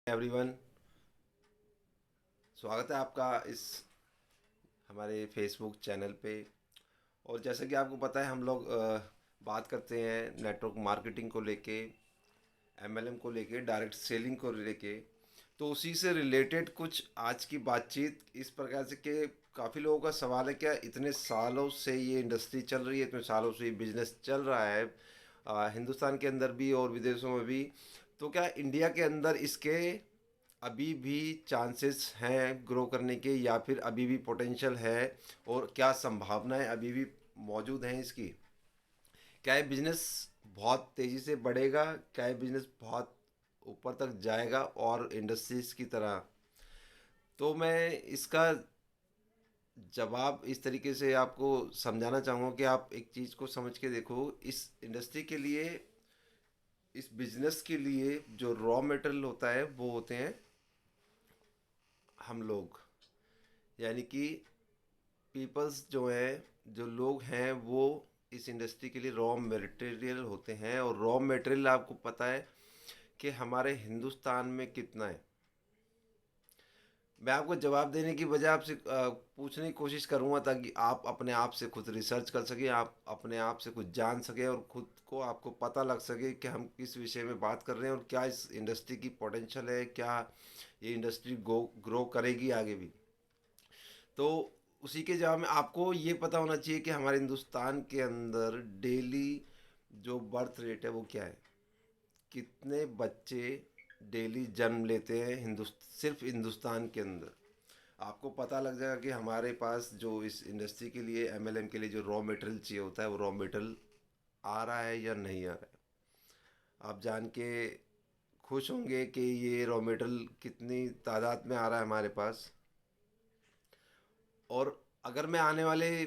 Everyone, स्वागत है आपका इस हमारे फेसबुक चैनल पे। और जैसे कि आपको पता है हम लोग बात करते हैं नेटवर्क मार्केटिंग को लेके, एमएलएम को लेके, डायरेक्ट सेलिंग को लेके। तो उसी से रिलेटेड कुछ आज की बातचीत इस प्रकार से कि काफ़ी लोगों का सवाल है, क्या इतने सालों से ये इंडस्ट्री चल रही है, इतने सालों से ये बिजनेस चल रहा है हिंदुस्तान के अंदर भी और विदेशों में भी, तो क्या इंडिया के अंदर इसके अभी भी चांसेस हैं ग्रो करने के, या फिर अभी भी पोटेंशियल है, और क्या संभावनाएं अभी भी मौजूद हैं इसकी? क्या ये बिजनेस बहुत तेज़ी से बढ़ेगा? क्या ये बिजनेस बहुत ऊपर तक जाएगा और इंडस्ट्रीज की तरह? तो मैं इसका जवाब इस तरीके से आपको समझाना चाहूँगा कि आप एक चीज़ को समझ के देखो। इस इंडस्ट्री के लिए, इस बिजनेस के लिए जो रॉ मटेरियल होता है वो होते हैं हम लोग, यानी कि पीपल्स जो हैं, जो लोग हैं, वो इस इंडस्ट्री के लिए रॉ मटेरियल होते हैं। और रॉ मटेरियल आपको पता है कि हमारे हिंदुस्तान में कितना है। मैं आपको जवाब देने की बजाय आपसे पूछने की कोशिश करूंगा, ताकि आप अपने आप से खुद रिसर्च कर सकें, आप अपने आप से कुछ जान सकें और खुद को आपको पता लग सके कि हम किस विषय में बात कर रहे हैं और क्या इस इंडस्ट्री की पोटेंशियल है, क्या ये इंडस्ट्री ग्रो करेगी आगे भी। तो उसी के जवाब में आपको ये पता होना चाहिए कि हमारे हिंदुस्तान के अंदर डेली जो बर्थ रेट है वो क्या है। कितने बच्चे डेली जन्म लेते हैं सिर्फ हिंदुस्तान के अंदर। आपको पता लग जाएगा कि हमारे पास जो इस इंडस्ट्री के लिए, एमएलएम के लिए जो रॉ मटेरियल चाहिए होता है, वो रॉ मटेरियल आ रहा है या नहीं आ रहा है। आप जान के खुश होंगे कि ये रॉ मटेरियल कितनी तादाद में आ रहा है हमारे पास। और अगर मैं आने वाले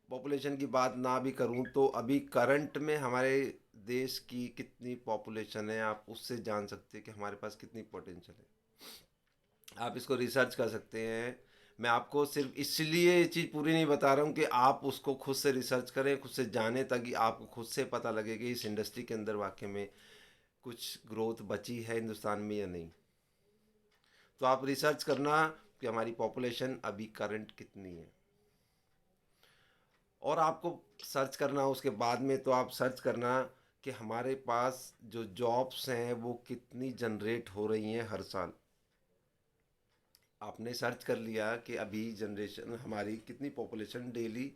पॉपुलेशन की बात ना भी करूं, तो अभी करंट में हमारे देश की कितनी पॉपुलेशन है, आप उससे जान सकते हैं कि हमारे पास कितनी पोटेंशियल है। आप इसको रिसर्च कर सकते हैं। मैं आपको सिर्फ इसलिए ये चीज़ पूरी नहीं बता रहा हूँ कि आप उसको खुद से रिसर्च करें, खुद से जानें, ताकि आपको खुद से पता लगे कि इस इंडस्ट्री के अंदर वाकई में कुछ ग्रोथ बची है हिंदुस्तान में या नहीं। तो आप रिसर्च करना कि हमारी पॉपुलेशन अभी करंट कितनी है। और आपको सर्च करना उसके बाद में, तो आप सर्च करना कि हमारे पास जो जॉब्स हैं वो कितनी जनरेट हो रही हैं हर साल। आपने सर्च कर लिया कि अभी जनरेशन हमारी कितनी पॉपुलेशन डेली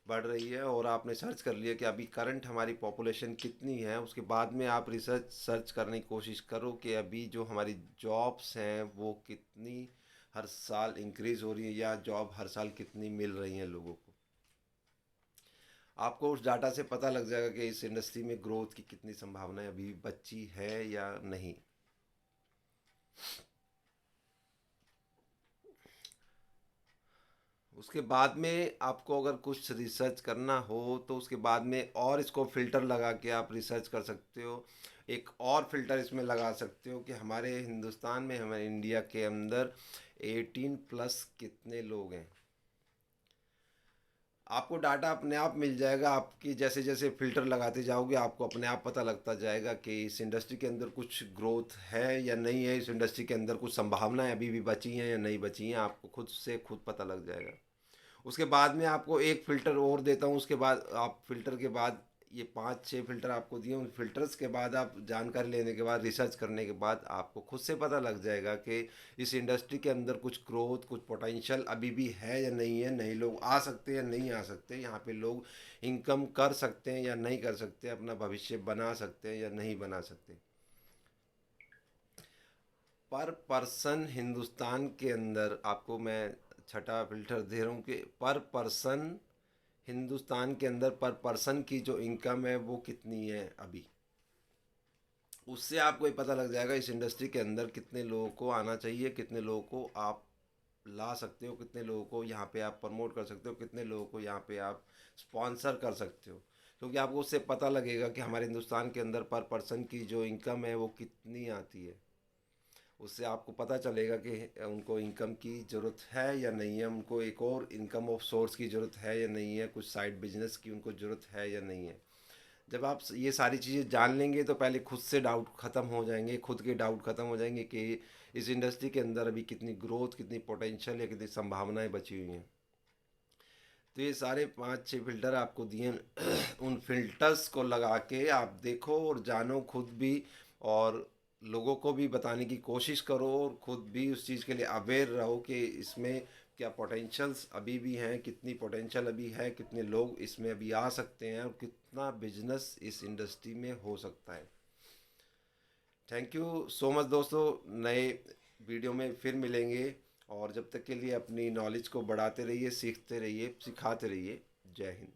बढ़ रही है, और आपने सर्च कर लिया कि अभी करंट हमारी पॉपुलेशन कितनी है। उसके बाद में आप रिसर्च सर्च करने की कोशिश करो कि अभी जो हमारी जॉब्स हैं वो कितनी हर साल इंक्रीज़ हो रही है, या जॉब हर साल कितनी मिल रही हैं लोगों को। आपको उस डाटा से पता लग जाएगा कि इस इंडस्ट्री में ग्रोथ की कितनी संभावनाएं अभी बची है या नहीं। उसके बाद में आपको अगर कुछ रिसर्च करना हो, तो उसके बाद में और इसको फ़िल्टर लगा के आप रिसर्च कर सकते हो। एक और फ़िल्टर इसमें लगा सकते हो कि हमारे हिंदुस्तान में, हमारे इंडिया के अंदर 18+ कितने लोग हैं। आपको डाटा अपने आप मिल जाएगा। आपकी जैसे जैसे फ़िल्टर लगाते जाओगे, आपको अपने आप पता लगता जाएगा कि इस इंडस्ट्री के अंदर कुछ ग्रोथ है या नहीं है, इस इंडस्ट्री के अंदर कुछ संभावनाएं अभी भी बची हैं या नहीं बची हैं। आपको खुद से खुद पता लग जाएगा। उसके बाद में आपको एक फ़िल्टर और देता हूँ। उसके बाद आप फ़िल्टर के बाद, ये 5-6 फ़िल्टर आपको दिए, उन फ़िल्टर्स के बाद आप जानकारी लेने के बाद, रिसर्च करने के बाद, आपको खुद से पता लग जाएगा कि इस इंडस्ट्री के अंदर कुछ ग्रोथ, कुछ पोटेंशियल अभी भी है या नहीं है। नए लोग आ सकते हैं या नहीं आ सकते, यहाँ पे लोग इनकम कर सकते हैं या नहीं कर सकते, अपना भविष्य बना सकते हैं या नहीं बना सकते। पर पर्सन हिंदुस्तान के अंदर आपको मैं छठा फिल्टर दे रहा हूँ कि पर पर्सन हिंदुस्तान के अंदर पर पर्सन की जो इनकम है वो कितनी है अभी। उससे आपको ये पता लग जाएगा इस इंडस्ट्री के अंदर कितने लोगों को आना चाहिए, कितने लोगों को आप ला सकते हो, कितने लोगों को यहाँ पे आप प्रमोट कर सकते हो, कितने लोगों को यहाँ पे आप स्पॉन्सर कर सकते हो। क्योंकि आपको उससे पता लगेगा कि हमारे हिंदुस्तान के अंदर पर पर्सन की जो इनकम है वो कितनी आती है। उससे आपको पता चलेगा कि उनको इनकम की ज़रूरत है या नहीं है, उनको एक और इनकम ऑफ सोर्स की ज़रूरत है या नहीं है, कुछ साइड बिजनेस की उनको ज़रूरत है या नहीं है। जब आप ये सारी चीज़ें जान लेंगे तो पहले खुद से डाउट ख़त्म हो जाएंगे, खुद के डाउट ख़त्म हो जाएंगे कि इस इंडस्ट्री के अंदर अभी कितनी ग्रोथ, कितनी पोटेंशियल या कितनी संभावनाएं बची हुई हैं। तो ये सारे 5-6 फिल्टर आपको दिए उन फिल्टर्स को लगा के आप देखो और जानो खुद भी, और लोगों को भी बताने की कोशिश करो, और खुद भी उस चीज़ के लिए अवेयर रहो कि इसमें क्या पोटेंशियल्स अभी भी हैं, कितनी पोटेंशियल अभी है, कितने लोग इसमें अभी आ सकते हैं, और कितना बिजनेस इस इंडस्ट्री में हो सकता है। थैंक यू सो मच दोस्तों, नए वीडियो में फिर मिलेंगे। और जब तक के लिए अपनी नॉलेज को बढ़ाते रहिए, सीखते रहिए, सिखाते रहिए। जय हिंद।